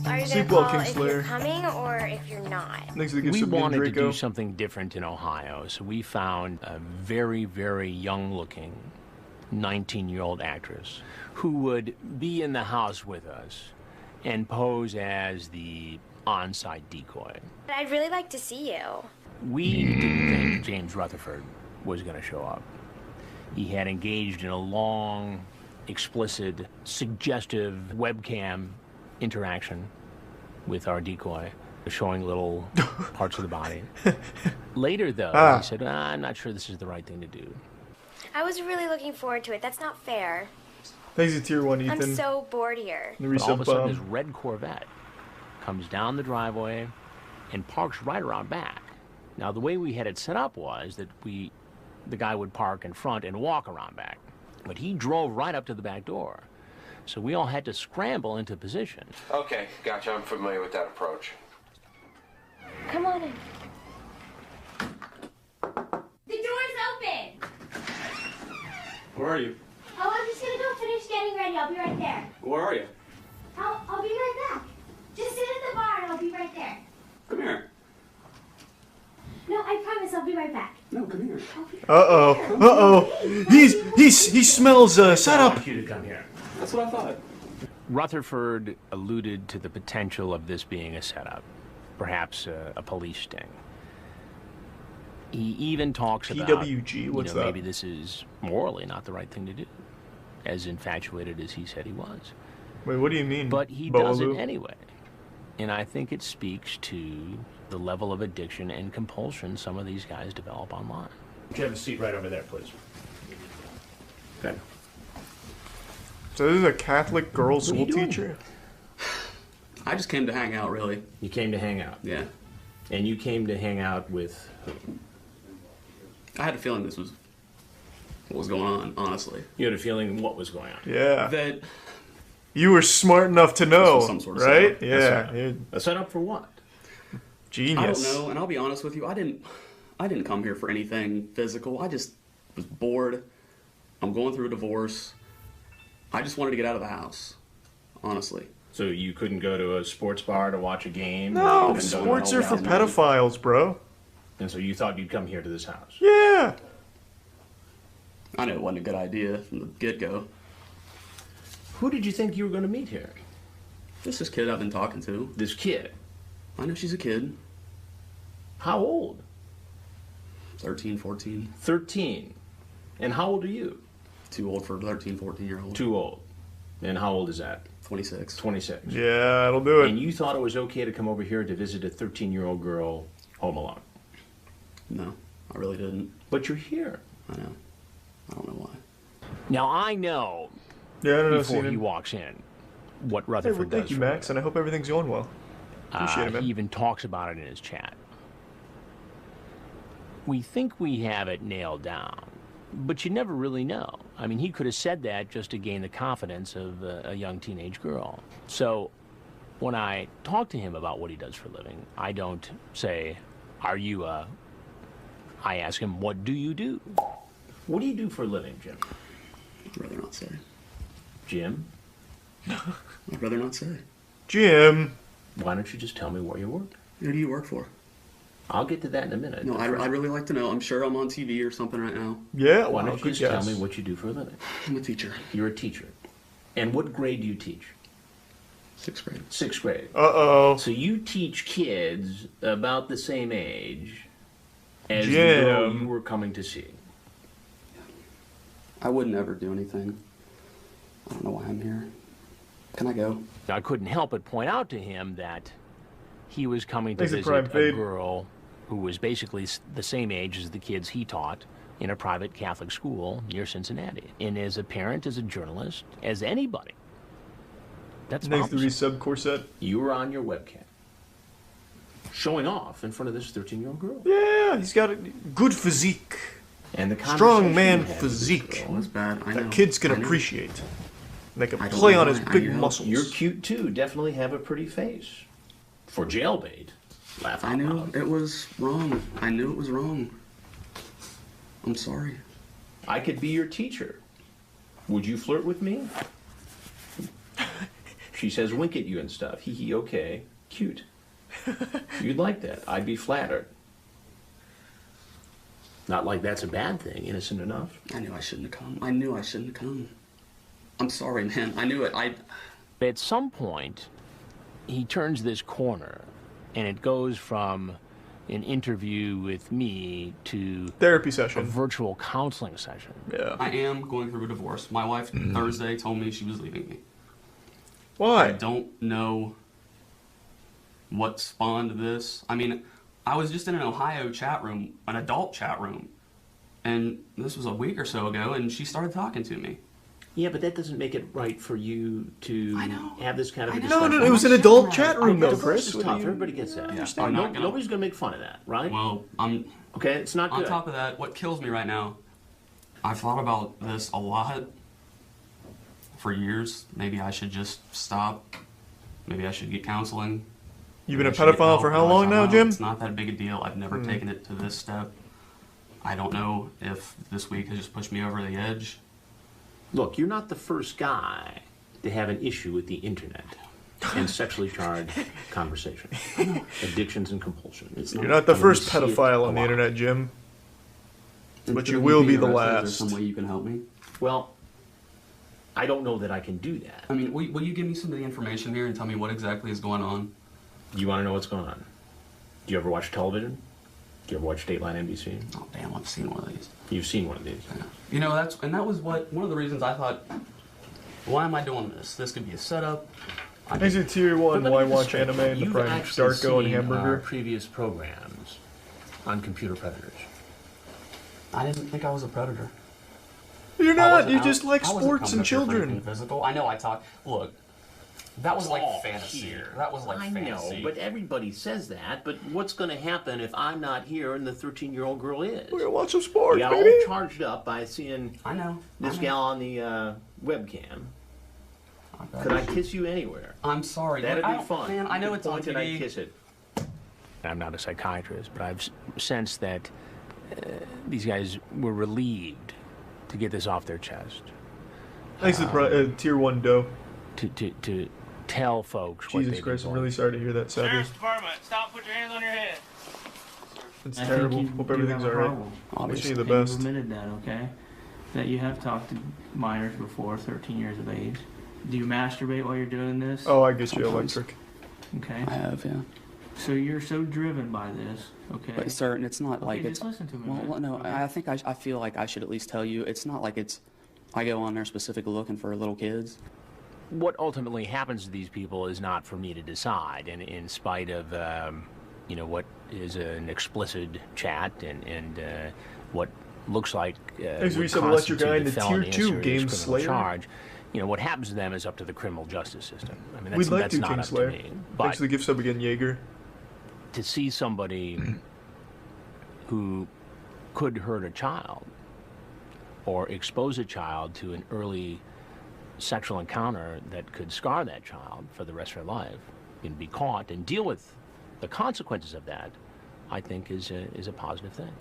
Are you Sleep gonna well, call if you're Kingslayer. coming or if you're not? Thanks for the gift We sub, Game wanted to Draco. do something different in Ohio, so we found a very, very young-looking 19-year-old actress who would be in the house with us and pose as the on-site decoy. But I'd really like to see you. We didn't think James Rutherford was going to show up. He had engaged in a long, explicit, suggestive webcam interaction with our decoy, showing little parts of the body. Later, though, he said, I'm not sure this is the right thing to do. I was really looking forward to it. That's not fair. Thanks to tier 1, Ethan. I'm so bored here. The But all of a resub sudden, this bomb. red Corvette comes down the driveway and parks right around back. Now, the way we had it set up was that the guy would park in front and walk around back. But he drove right up to the back door. So we all had to scramble into position. Okay, gotcha. I'm familiar with that approach. Come on in. The door's open! Where are you? Oh, I'm just gonna go finish getting ready. I'll be right there. Where are you? I'll be right back. Just sit at the bar and I'll be right there. Come here. No, I promise I'll be right back. No, come here. He smells setup. I want you to come here. That's what I thought. Rutherford alluded to the potential of this being a setup, perhaps a police sting. He even talks about, PWG, what's that? maybe this is morally not the right thing to do, as infatuated as he said he was. Wait, what do you mean? But he does it Boaloo? anyway. And I think it speaks to the level of addiction and compulsion some of these guys develop online. Would you have a seat right over there, please? Okay. So this is a Catholic girl What are school you doing teacher? I just came to hang out, really. You came to hang out. Yeah. And you came to hang out with who? I had a feeling this was what was going on, honestly. You had a feeling what was going on. Yeah. That You were smart enough to know, was some sort of right? setup. Yeah. That's a setup for what? Genius. I don't know, and I'll be honest with you, I didn't come here for anything physical. I just was bored. I'm going through a divorce. I just wanted to get out of the house, honestly. So you couldn't go to a sports bar to watch a game? No, And sports don't are know for about it? pedophiles, bro. And so you thought you'd come here to this house? Yeah. I knew it wasn't a good idea from the get-go. Who did you think you were going to meet here? This is kid I've been talking to. This kid. I know she's a kid. How old? 13, 14. 13. And how old are you? Too old for a 13, 14-year-old. Too old. And how old is that? 26. 26. Yeah, that'll do And it. you thought it was okay to come over here to visit a 13-year-old girl home alone? No, I really didn't. But you're here. I know. I don't know why. Now, I know Yeah, I don't know. before he Steven. walks in what Hey, Rutherford well, does thank you, for Max, a and I hope everything's going well. Appreciate it, man. He even talks about it in his chat. We think we have it nailed down, but you never really know. I mean, he could have said that just to gain the confidence of a young teenage girl. So when I talk to him about what he does for a living, I don't say, are you a... I ask him, what do you do? What do you do for a living, Jim? I'd rather not say. Jim, I'd rather not say. Jim. why don't you just tell me where you work? Who do you work for? I'll get to that in a minute. No, I'd really like to know. I'm sure I'm on TV or something right now. Yeah, Why wow, don't you good just guess. tell me what you do for a living? I'm a teacher. You're a teacher. And what grade do you teach? 6th grade. 6th grade. Uh-oh. So you teach kids about the same age as the Jim. girl you were coming to see. I wouldn't ever do anything. I don't know why I'm here. Can I go? I couldn't help but point out to him that he was coming to Thanks for visit Prime a Fade. girl who was basically the same age as the kids he taught in a private Catholic school near Cincinnati. And as a parent, as a journalist, as anybody, that's Thanks to opposite. resub corset. You were on your webcam, showing off in front of this 13-year-old girl. Yeah, he's got a good physique. And the Strong conversation man you had with this physique. girl, That's bad. I know. That kids can I know. appreciate. And they can I don't play know on why. his I big know. muscles. You're cute too. Definitely have a pretty face. For jailbait, laugh out I knew loud. it was wrong. I knew it was wrong. I'm sorry. I could be your teacher. Would you flirt with me? She says wink at you and stuff. Hee hee, okay. Cute. You'd like that. I'd be flattered. Not like that's a bad thing. Innocent enough. I knew I shouldn't have come. I knew I shouldn't have come. I'm sorry, man. I knew it. At some point, he turns this corner, and it goes from an interview with me to Therapy a session. virtual counseling session. Yeah. I am going through a divorce. My wife Thursday told me she was leaving me. I Why? don't know what spawned this. I mean, I was just in an Ohio chat room, an adult chat room, and this was a week or so ago, and she started talking to me. Yeah, but that doesn't make it right for you to have this kind of a No, discussion. no, it was an adult chat room, though, Divorce Chris. is What do tough. you- Everybody gets that. I'm not gonna- Nobody's going to make fun of that, right? Well, Okay, it's not on good. top of that, what kills me right now, I've thought about this a lot for years. Maybe I should just stop. Maybe I should get counseling. You've been a Maybe I should get pedophile help. for how Realize long I'm now, not. Jim? It's not that big a deal. I've never taken it to this step. I don't know if this week has just pushed me over the edge. Look, you're not the first guy to have an issue with the internet and sexually charged conversation. Addictions and compulsions. You're not the I mean, first you see it pedophile a on the lot. internet, Jim. But Instead you of will me be being the arrested, Is last. there some way you can help me? Well, I don't know that I can do that. I mean, will you give me some of the information here and tell me what exactly is going on? You want to know what's going on? Do you ever watch television? Do you ever watch Dateline NBC? Oh, damn, I've seen one of these. You've seen one of these. You know, that was one of the reasons I thought, why am I doing this? This could be a setup. Is it tier 1? But Why let me just watch say, anime in the you've Prime actually Starco and seen, Hamburger? previous programs on computer predators. I didn't think I was a predator. You're I not. wasn't You out- just like I wasn't sports coming and up here for anything children. Physical. I know I talk. Look, that was like Oh, fantasy. here. That was like I fantasy. know, but everybody says that. But what's going to happen if I'm not here and the 13-year-old girl is? We're gonna watch some You sports, got baby. all charged up by seeing I know. this I know. gal on the webcam. Okay. Could I kiss you anywhere? I'm sorry. That'd Look, be I- fun. Man, I know You it's could on point and I'd TV. kiss it. I'm not a psychiatrist, but I've sensed that these guys were relieved to get this off their chest. Thanks to tier 1 dough. To tell folks what Jesus they've Christ, been I'm going really sorry to hear that, Savvy. Sheriff's Department, stop, put your hands on your head. It's I terrible. think you Hope do everything's have a alright. problem. Wish Obviously. you the And you've best. admitted that, okay? That you have talked to minors before, 13 years of age. Do you masturbate while you're doing this? Oh, I get you, Sometimes. electric. Okay. I have, yeah. So you're so driven by this, okay? But sir, and it's not Okay, like just it's. listen to me. Well, man. no, Okay. I think I feel like I should at least tell you. It's not like it's. I go on there specifically looking for little kids. What ultimately happens to these people is not for me to decide, and in spite of what is an explicit chat and what looks like Thanks for would you said electric constitute guy a in the felony tier and 2 serious Game criminal Slayer. charge. What happens to them is up to the criminal justice system. I mean, We'd like that's to, not King up Slayer. to me. Thanks But for the gift sub again, Jaeger. to see somebody who could hurt a child or expose a child to an early sexual encounter that could scar that child for the rest of their life and be caught and deal with the consequences of that, I think is a positive thing.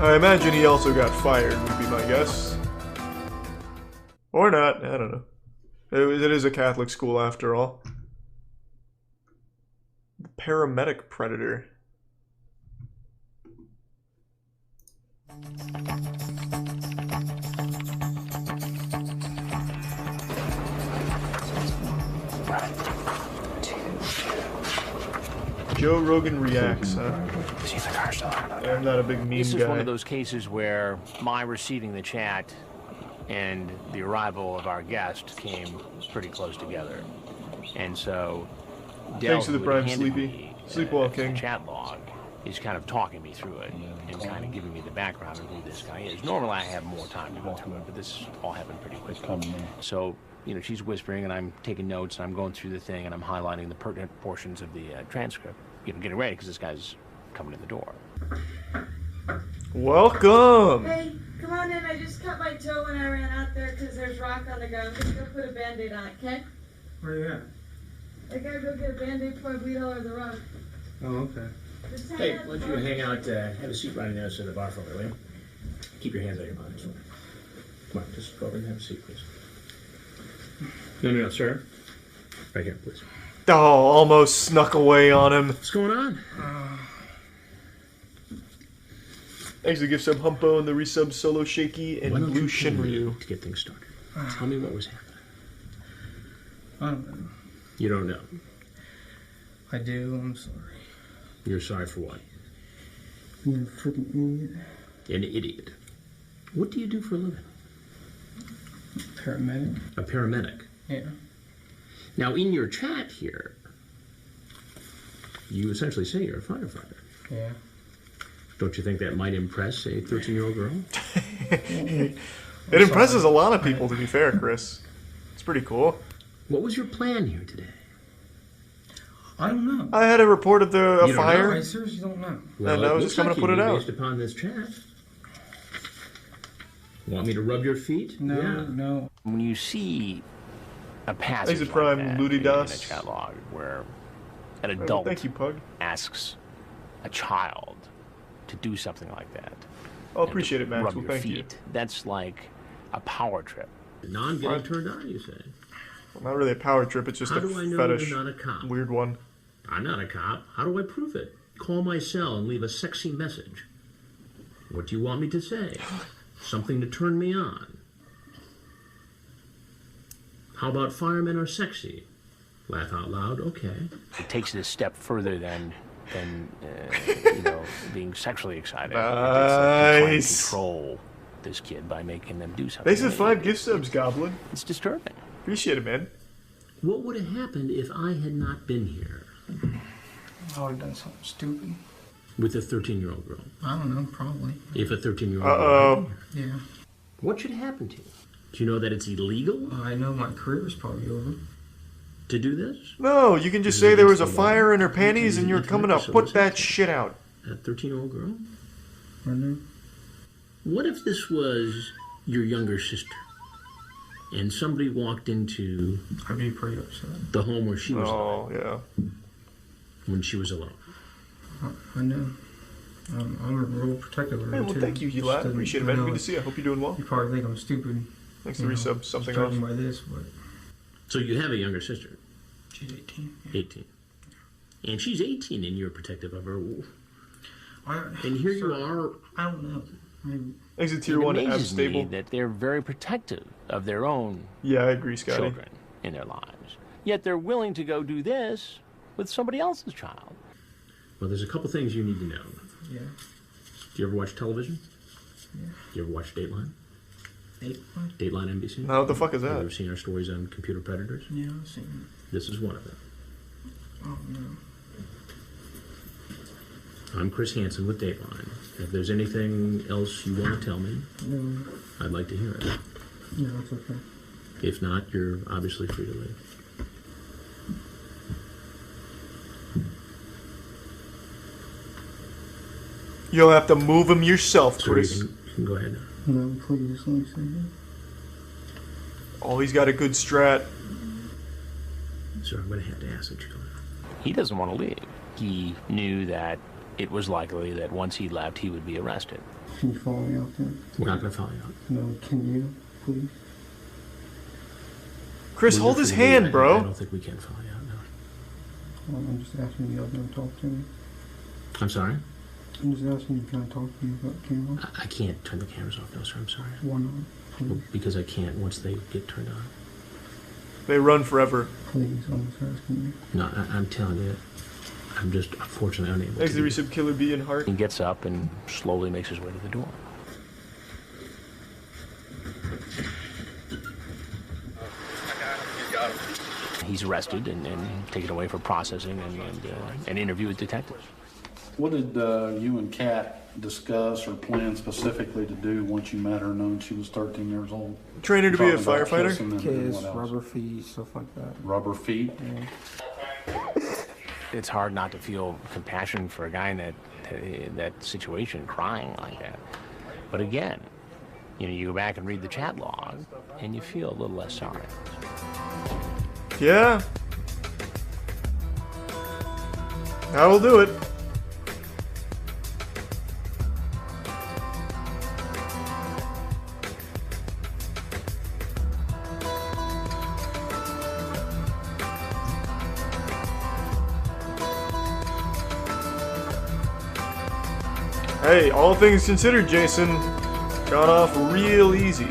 I imagine he also got fired, would be my guess. Or not, I don't know. It is a Catholic school after all. The paramedic predator. Joe Rogan reacts, huh? I'm not a big meme This is guy. one of those cases where my receiving the chat and the arrival of our guest came pretty close together. And so Del, Thanks to the who Prime, had handed Sleepy. me, Sleep well, the King. chat log, is kind of talking me through it and kind of giving me the background of who this guy is. Normally I have more time to go through it, but this all happened pretty quickly. So, she's whispering and I'm taking notes and I'm going through the thing and I'm highlighting the pertinent portions of the transcript. Getting ready because this guy's coming in the door. Welcome! Hey, come on in. I just cut my toe when I ran out there because there's rock on the ground. Just go put a Band-Aid on it, okay? Where are you at? I gotta go get a Band-Aid before I bleed all over the rug. Oh, okay. Just Hey, hang out why don't the you door. hang out, have a seat right on the other side of the bar for me, will you? Keep your hands out of your pockets for me. Come on, just go over and have a seat, please. No, sir. Right here, please. Oh, almost snuck away on him. What's going on? Thanks to give sub Humpo and the resub Solo Shaky and Blue Shinryu. To get things started. Tell me what was happening. I don't know. You don't know. I do. I'm sorry. You're sorry for what? You're a freaking idiot. An idiot. What do you do for a living? Paramedic. A paramedic. Yeah. Now, in your chat here, you essentially say you're a firefighter. Yeah. Don't you think that might impress a 13-year-old girl? It impresses a lot of people, to be fair, Chris. It's pretty cool. What was your plan here today? I don't know. I had a report of a You don't fire. know? I seriously don't know. And I was just coming to put it out. Based upon this chat. Want me to rub your feet? No, Yeah. no. When you see a passage Thanks to like Prime that Ludidas. in a chat log where an Oh, adult thank you, Pug. asks a child to do something like that, I'll appreciate it, rub Maxwell. your Thank you. feet, that's like a power trip. Non-getting turned on, you say? Well, not really a power trip. It's just How a do I know fetish. you're not a cop? Weird one. I'm not a cop. How do I prove it? Call my cell and leave a sexy message. What do you want me to say? Something to turn me on. How about firemen are sexy? Laugh out loud, okay. It takes it a step further than being sexually excited. It's like Nice. control this kid by making them do something. Thanks for 5 gift subs, Goblin. It's disturbing. Appreciate it, man. What would have happened if I had not been here I would have done something stupid. with a 13-year-old girl? I don't know, probably. If a 13-year-old Uh-oh. girl had been here? Yeah. What should happen to you? Do you know that it's illegal I know my career is probably over. to do this? No, you can just Is it say there was a against the law? fire in her panties and you're Is it coming to against the put that law? shit out. A 13-year-old girl? I know. What if this was your younger sister and somebody walked into I'd be pretty upset. the home where she was Oh, yeah. when she was alone? I know. I'm a real protective of her, Hey, well, too. thank you, Just Hila. doesn't- Appreciate it, I man. know Good to see you. I hope you're doing well. You probably think I'm stupid. Thanks to you know, resub something else. judging by this, but So you have a younger sister, she's 18. Yeah. 18. And she's 18 and you're protective of her. And Here here you are. I don't know. Thanks to tier It 1 Ab amazes me Stable. that they're very protective of their own Yeah, I agree, Scotty. children in their lives. Yet they're willing to go do this with somebody else's child. Well, there's a couple things you need to know. Yeah. Do you ever watch television? Yeah. Do you ever watch Dateline? Dateline? Dateline NBC? Now, what the fuck is Have you that? ever seen our stories on computer predators? Yeah, I've seen This is one of them. it. Oh, no. I'm Chris Hansen with Dateline. If there's anything else you want to tell me, No. I'd like to hear it. No, it's okay. If not, you're obviously free to leave. You'll have to move him yourself, So Chris. you can go ahead now. No, please, let me say that. Oh, he's got a good strat. Sir, I'm going to have to ask that you go now. He doesn't want to leave. He knew that it was likely that once he left, he would be arrested. Can you follow me out there? We're not going to follow you out. No, can you, please? Chris, We're hold just his gonna hand, leave. I bro. don't think we can follow you out now. I'm just asking you out there to talk to me. I'm sorry? I'm just asking you, can I talk to you about the camera? I can't turn the cameras off. No, sir, I'm sorry. Why not? Please, Because I can't once they get turned on. They run forever. please, I'm just asking you. No, I'm telling you, I'm just unfortunately unable Thanks to. to resub Killer B and Heart. He gets up and slowly makes his way to the door. He's arrested and taken away for processing and an interview with detectives. What did you and Kat discuss or plan specifically to do once you met her, knowing she was 13 years old? Train her to be a Talking about firefighter? kissing and Kiss, what else? rubber feet, stuff like that. Rubber feet? Yeah. It's hard not to feel compassion for a guy in that situation, crying like that. But again, you go back and read the chat log, and you feel a little less sorry. Yeah. That'll do it. Hey, all things considered, Jason, got off real easy.